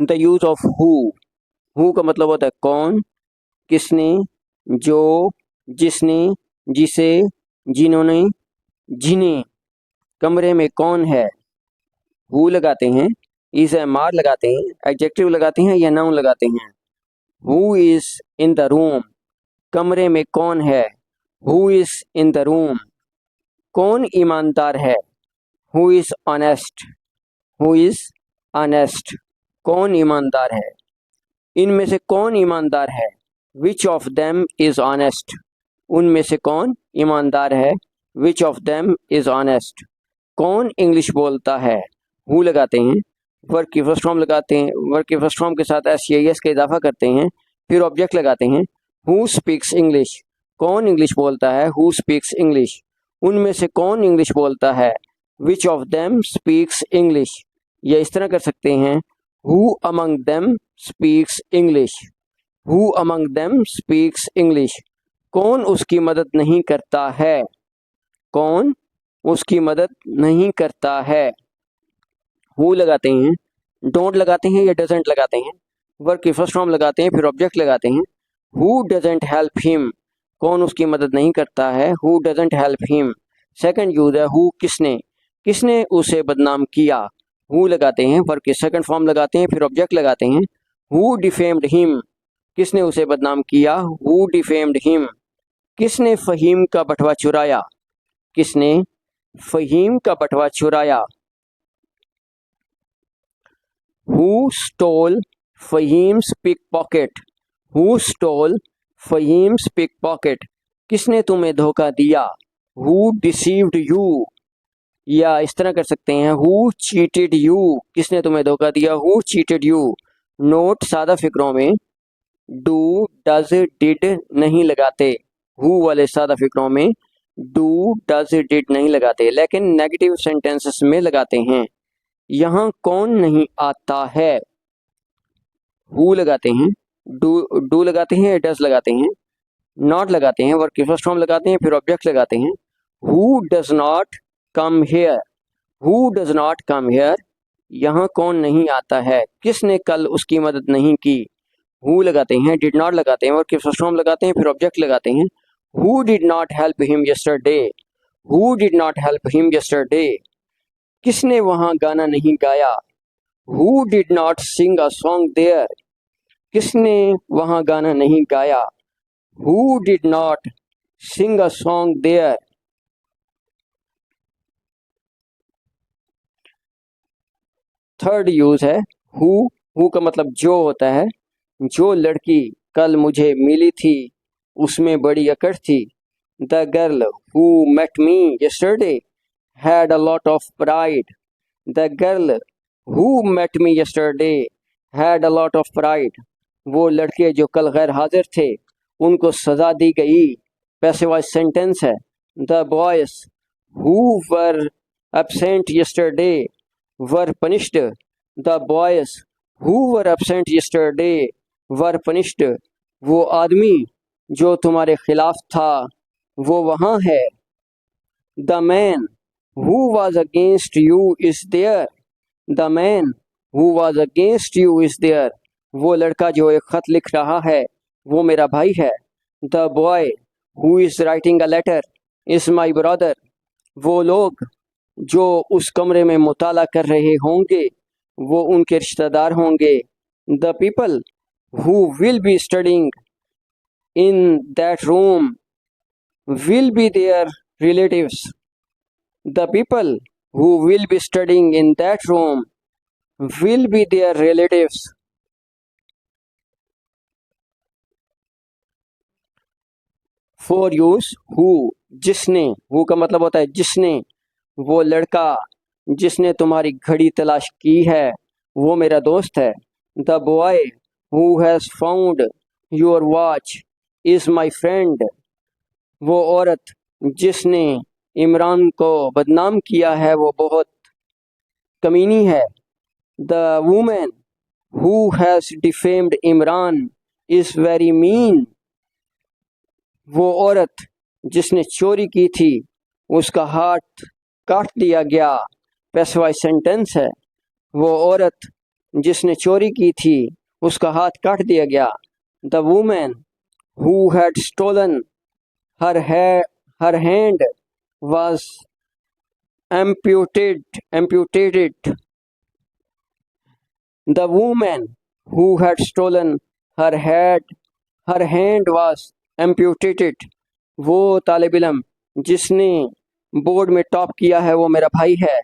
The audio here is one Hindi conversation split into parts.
द यूज ऑफ हु का मतलब होता है कौन, किसने, जो, जिसने, जिसे, जिन्होंने, जिन्हें। कमरे में कौन है, हु लगाते हैं, इज मार लगाते हैं, एडजेक्टिव लगाते हैं या नाउन लगाते हैं। Who is in the room, कमरे में कौन है, who is in the room. कौन ईमानदार है, who is honest, who is honest. कौन ईमानदार है, इनमें से कौन ईमानदार है, which of them is honest, उनमें से कौन ईमानदार है, which of them is honest. कौन इंग्लिश बोलता है, हु लगाते हैं, वर्ब की फर्स्ट फॉर्म लगाते हैं, वर्ब की फर्स्ट फॉर्म के साथ एस या एस का इजाफा करते हैं, फिर ऑब्जेक्ट लगाते हैं, हु स्पीक्स इंग्लिश, कौन इंग्लिश बोलता है, हु स्पीक्स इंग्लिश। उनमें से कौन इंग्लिश बोलता है, which of them speaks English. या इस तरह कर सकते हैं, who among them speaks English, who among them speaks English. कौन उसकी मदद नहीं करता है, कौन उसकी मदद नहीं करता है। हु लगाते हैं, डोंट लगाते हैं या डजंट लगाते हैं, वर्ब की फर्स्ट फॉर्म लगाते हैं, फिर ऑब्जेक्ट लगाते हैं, हु डजंट हेल्प हिम, कौन उसकी मदद नहीं करता है, who doesn't help him. Second use है हु किसने, किसने उसे बदनाम किया, हु लगाते हैं, वर्ब की सेकंड फॉर्म लगाते हैं, फिर ऑब्जेक्ट लगाते हैं, हु डिफेम्ड हिम, किसने उसे बदनाम किया, हु डिफेम्ड हिम। किसने फहीम का बटवा चुराया, किसने फहीम का बटवा चुराया। Who stole Fahim's pick pocket, who stole Fahim's pick pocket. किसने तुम्हें धोखा दिया, हु डिसीव्ड यू। या इस तरह कर सकते हैं, हु चीटेड यू, किसने तुम्हें धोखा दिया, हु चीटेड यू। नोट सादा फिक्रों में डू डज डिड नहीं लगाते, हु वाले सादा फिक्रों में डू डज डिड नहीं लगाते, लेकिन नेगेटिव सेंटेंसेस में लगाते हैं। यहाँ कौन नहीं आता है, हु लगाते हैं, डू लगाते हैं, डज लगाते हैं, नॉट लगाते हैं, वर्ब की फर्स्ट फॉर्म लगाते हैं, फिर ऑब्जेक्ट लगाते हैं, who does not come here, who does not come here. यहाँ कौन नहीं आता है, किसने कल उसकी मदद नहीं की, हु लगाते हैं, डिड नॉट लगाते हैं, वर्ब की फर्स्ट फॉर्म लगाते हैं, फिर ऑब्जेक्ट लगाते हैं, who did not help him yesterday, who did not help him yesterday. किसने वहां गाना नहीं गाया, who did not sing a song there, किसने वहां गाना नहीं गाया, who did not sing a song there. Third use है हु का मतलब जो होता है, जो लड़की कल मुझे मिली थी उसमें बड़ी अकड़ थी। The girl who met me yesterday had a lot of pride, the girl who met me yesterday had a lot of pride. वो लड़के जो कल गैर हाजिर थे उनको सजा दी गई, पैसिव वॉइस सेंटेंस है। The boys who were absent yesterday were punished, the boys who were absent yesterday were punished. वो आदमी जो तुम्हारे खिलाफ था वो वहाँ है। The man who was against you is there, the man who was against you is there. वो लड़का जो एक खत लिख रहा है वो मेरा भाई है। The boy who is writing a letter is my brother. वो लोग जो उस कमरे में मुताला कर रहे होंगे वो उनके रिश्तेदार होंगे। The people who will be studying in that room will be their relatives. The people who will be studying in that room will be their relatives. For use who, जिसने, who का मतलब होता है जिसने। वो लड़का जिसने तुम्हारी घड़ी तलाश की है वो मेरा दोस्त है। The boy who has found your watch is my friend. वो औरत जिसने इमरान को बदनाम किया है वो बहुत कमीनी है। The woman who has defamed Imran is very mean. वो औरत जिसने चोरी की थी उसका हाथ काट दिया गया, पैसिव वॉइस सेंटेंस है। वो औरत जिसने चोरी की थी उसका हाथ काट दिया गया। The woman who had stolen her hand was amputated. The woman who had stolen her hand was amputated. वो तालिब इल्म जिसने बोर्ड में टॉप किया है वो मेरा भाई है।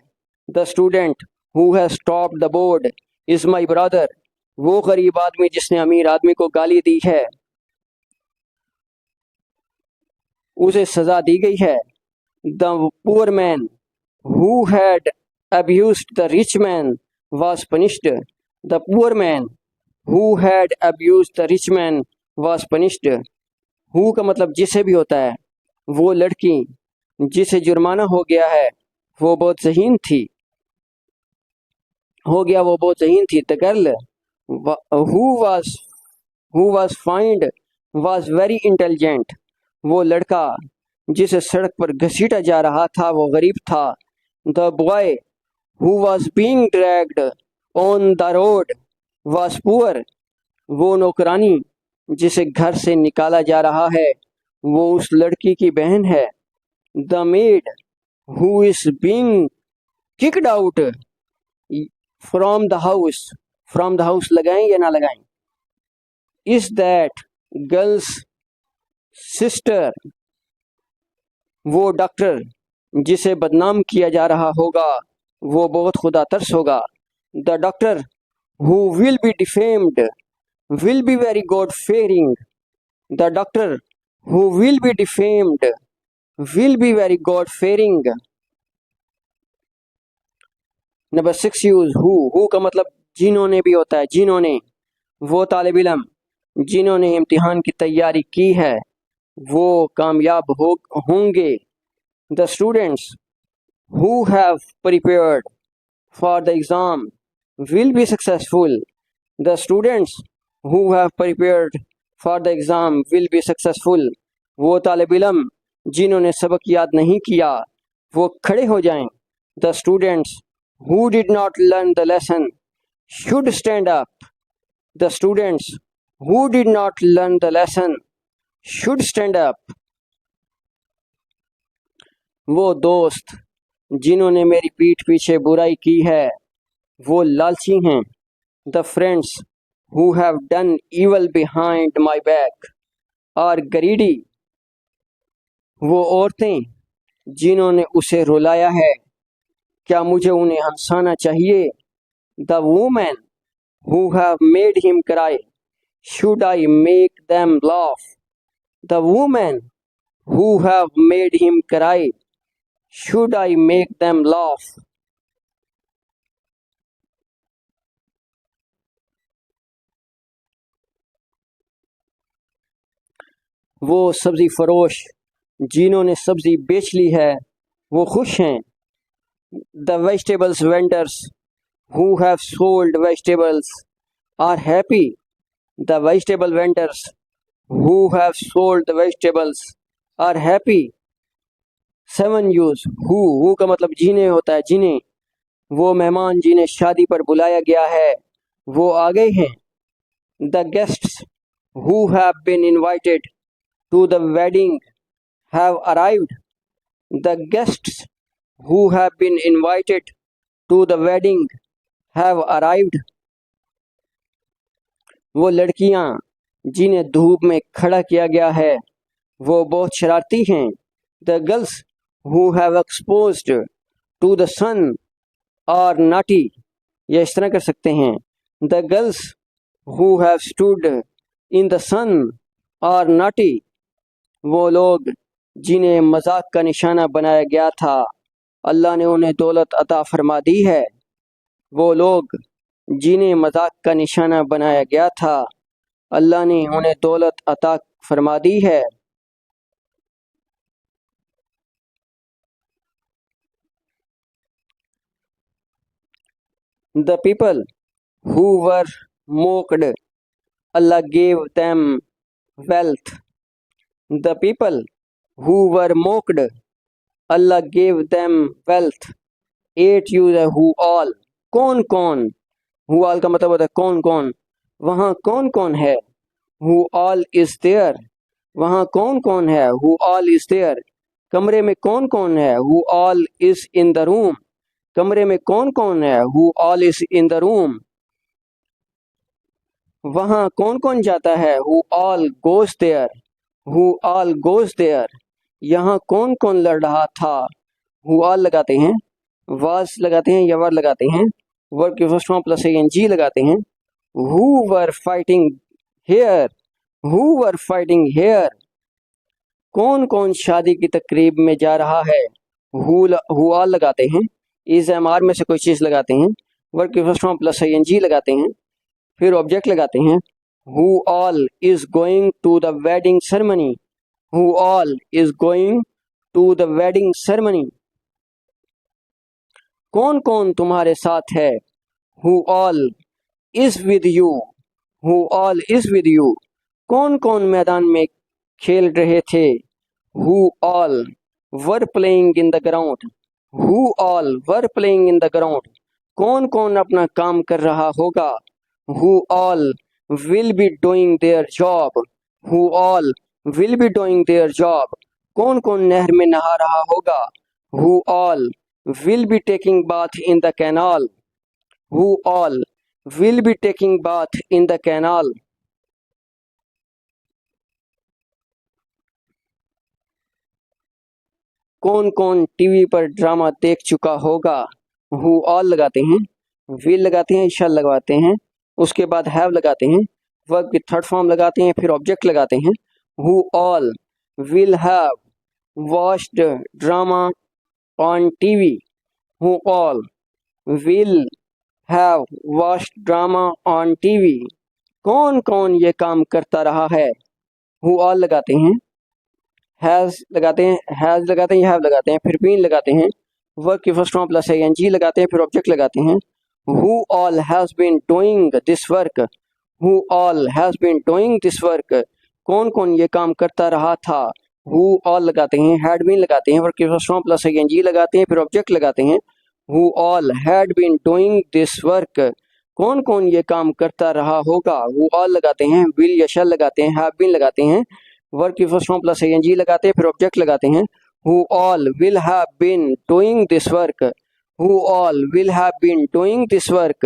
The student who has top the board is my brother. वो गरीब आदमी जिसने अमीर आदमी को गाली दी है उसे सजा दी गई है। The poor man who had abused the rich man was punished. The poor man who had abused the rich man was punished. Who का मतलब जिसे भी होता है। वो लड़की जिसे जुर्माना हो गया है वो बहुत ज़हीन थी। The girl who was fined was very intelligent. वो लड़का जिसे सड़क पर घसीटा जा रहा था वो गरीब था। The boy who was being dragged on the road was poor. वो नौकरानी जिसे घर से निकाला जा रहा है वो उस लड़की की बहन है। The maid who is being kicked out from the house लगाएं या ना लगाएं? Is that girl's sister. वो डॉक्टर जिसे बदनाम किया जा रहा होगा वो बहुत खुदा तरस होगा। The doctor who will be defamed will be very god fearing. The doctor who will be defamed will be very god fearing. Number 6 use who का मतलब जिन्होंने भी होता है। जिन्होंने वो तालिब इल्म जिन्होंने इम्तिहान की तैयारी की है वो कामयाब होंगे। The students who have prepared for the exam will be successful. The students who have prepared for the exam will be successful. वो तालिब इल्म जिन्होंने सबक याद नहीं किया वो खड़े हो जाएं। The students who did not learn the lesson should stand up. The students who did not learn the lesson should stand up. वो दोस्त जिन्होंने मेरी पीठ पीछे बुराई की है वो लालची हैं। The friends who have done evil behind my back are greedy. वो औरतें जिन्होंने उसे रुलाया है क्या मुझे उन्हें हंसाना चाहिए? The woman who have made him cry should I make them laugh. The woman who have made him cry should I make them laugh. वो सब्ज़ी फरोश जिन्होंने सब्ज़ी बेच ली है वो खुश हैं। The vegetables vendors who have sold vegetables are happy. The vegetable vendors who have sold the vegetables are happy. 7 use who का मतलब जिन्हें होता है। जिन्हें वो मेहमान जिन्हें शादी पर बुलाया गया है वो आ गए हैं। The guests who have been invited to the wedding have arrived. The guests who have been invited to the wedding have arrived. वो लड़कियां जिन्हें धूप में खड़ा किया गया है वो बहुत शरारती हैं। The girls who have exposed to the sun are naughty. या इस तरह कर सकते हैं the girls who have stood in the sun are naughty. वो लोग जिन्हें मजाक का निशाना बनाया गया था अल्लाह ने उन्हें दौलत अता फरमा दी है। वो लोग जिन्हें मजाक का निशाना बनाया गया था अल्लाह ने उन्हें दौलत अता फरमा दी है। The people who were mocked, Allah gave them wealth. The people who were mocked, Allah gave them wealth. 8 use who all. कौन कौन हु ऑल का मतलब होता है कौन कौन, वहाँ कौन कौन है, हु ऑल इज देयर, वहाँ कौन कौन है, हु ऑल इज देयर, कमरे में कौन कौन है, who all is in the room, कमरे में कौन कौन है, who all is in the room, वहाँ कौन कौन जाता है, who all goes there, who all goes there, यहाँ कौन कौन लड़ रहा था, हु ऑल लगाते हैं, वाज लगाते हैं या वर लगाते हैं, वर्ब की फर्स्ट फॉर्म प्लस ing लगाते हैं, who were fighting here, who were fighting here, कौन कौन शादी की तकरीब में जा रहा है, हु ऑल लगाते हैं, इज एम आर में से कोई चीज़ लगाते हैं, वर्ब की फर्स्ट फॉर्म प्लस ing लगाते हैं, फिर ऑब्जेक्ट लगाते हैं, who all is going to the wedding ceremony, who all is going to the wedding ceremony, कौन कौन तुम्हारे साथ है, who all is with you, who all is with you, कौन कौन मैदान में खेल रहे थे, who all were playing in the ground, who all were playing in the ground, कौन कौन अपना काम कर रहा होगा, who all will be doing their job, who all will be doing their job, कौन कौन नहर में नहा रहा होगा, who all will be taking bath in the canal, who all will be taking bath in the canal, कौन कौन टीवी पर ड्रामा देख चुका होगा, हु ऑल लगाते हैं, विल लगाते हैं, शैल लगाते हैं, उसके बाद हैव लगाते हैं, वर्ब की थर्ड फॉर्म लगाते हैं, फिर ऑब्जेक्ट लगाते हैं, who all will have watched drama on TV, who all will have watched drama on TV, कौन कौन ये काम करता रहा है, who all लगाते हैं, has लगाते हैं, has लगाते हैं, have लगाते हैं, फिर been लगाते हैं, वर्ब की फर्स्ट फॉर्म प्लस ing लगाते हैं, फिर ऑब्जेक्ट लगाते हैं, who all has been doing this work, who all has been doing this work, कौन कौन ये काम करता रहा था, who all लगाते हैं, had been लगाते हैं, वर्ब की फर्स्ट फॉर्म प्लस ing लगाते हैं, फिर ऑब्जेक्ट लगाते हैं, who all had been doing this work, कौन कौन ये काम करता रहा होगा, who all लगाते हैं, will या shall लगाते हैं, have been लगाते हैं, वर्ब की फर्स्ट फॉर्म प्लस ing लगाते हैं, फिर ऑब्जेक्ट लगाते हैं, who all will have been doing this work, who all will have been doing this work,